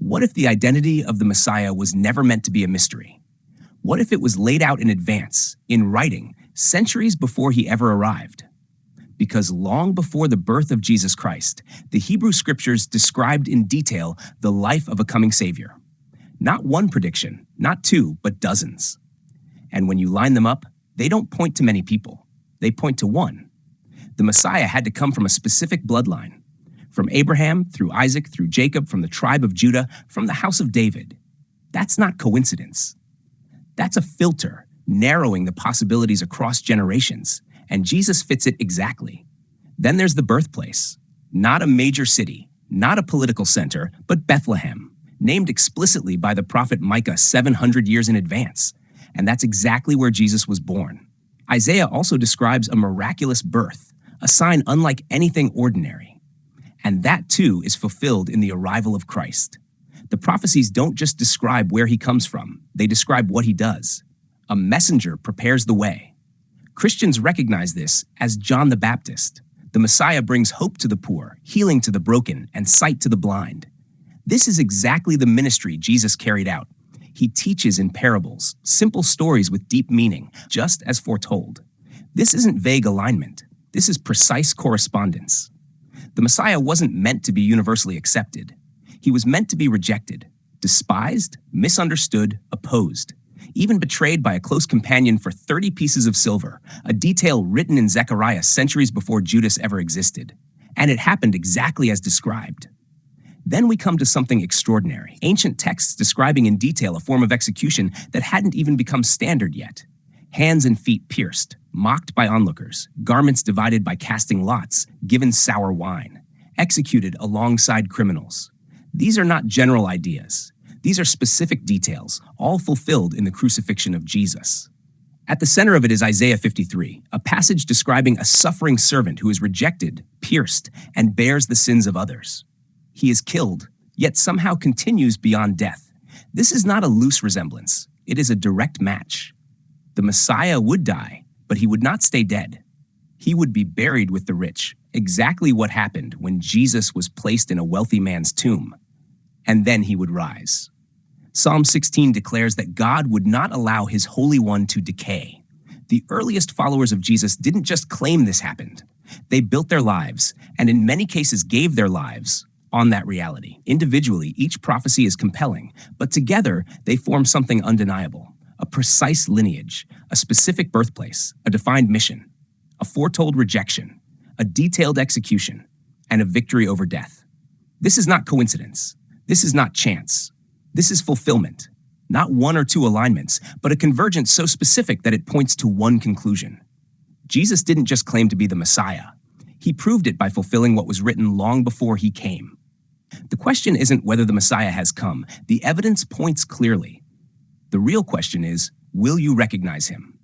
What if the identity of the Messiah was never meant to be a mystery? What if it was laid out in advance, in writing, centuries before he ever arrived? Because long before the birth of Jesus Christ, the Hebrew Scriptures described in detail the life of a coming Savior. Not one prediction, not two, but dozens. And when you line them up, they don't point to many people. They point to one. The Messiah had to come from a specific bloodline. From Abraham, through Isaac, through Jacob, from the tribe of Judah, from the house of David. That's not coincidence. That's a filter, narrowing the possibilities across generations, and Jesus fits it exactly. Then there's the birthplace. Not a major city, not a political center, but Bethlehem, named explicitly by the prophet Micah 700 years in advance. And that's exactly where Jesus was born. Isaiah also describes a miraculous birth, a sign unlike anything ordinary. And that too is fulfilled in the arrival of Christ. The prophecies don't just describe where he comes from, they describe what he does. A messenger prepares the way. Christians recognize this as John the Baptist. The Messiah brings hope to the poor, healing to the broken, and sight to the blind. This is exactly the ministry Jesus carried out. He teaches in parables, simple stories with deep meaning, just as foretold. This isn't vague alignment. This is precise correspondence. The Messiah wasn't meant to be universally accepted. He was meant to be rejected, despised, misunderstood, opposed, even betrayed by a close companion for 30 pieces of silver, a detail written in Zechariah centuries before Judas ever existed. And it happened exactly as described. Then we come to something extraordinary, ancient texts describing in detail a form of execution that hadn't even become standard yet. Hands and feet pierced, mocked by onlookers, garments divided by casting lots, given sour wine, executed alongside criminals. These are not general ideas. These are specific details, all fulfilled in the crucifixion of Jesus. At the center of it is Isaiah 53, a passage describing a suffering servant who is rejected, pierced, and bears the sins of others. He is killed, yet somehow continues beyond death. This is not a loose resemblance. It is a direct match. The Messiah would die, but he would not stay dead. He would be buried with the rich, exactly what happened when Jesus was placed in a wealthy man's tomb. And then he would rise. Psalm 16 declares that God would not allow his Holy One to decay. The earliest followers of Jesus didn't just claim this happened. They built their lives, and in many cases gave their lives, on that reality. Individually, each prophecy is compelling, but together they form something undeniable. A precise lineage, a specific birthplace, a defined mission, a foretold rejection, a detailed execution, and a victory over death. This is not coincidence. This is not chance. This is fulfillment. Not one or two alignments, but a convergence so specific that it points to one conclusion. Jesus didn't just claim to be the Messiah. He proved it by fulfilling what was written long before he came. The question isn't whether the Messiah has come. The evidence points clearly. The real question is, will you recognize him?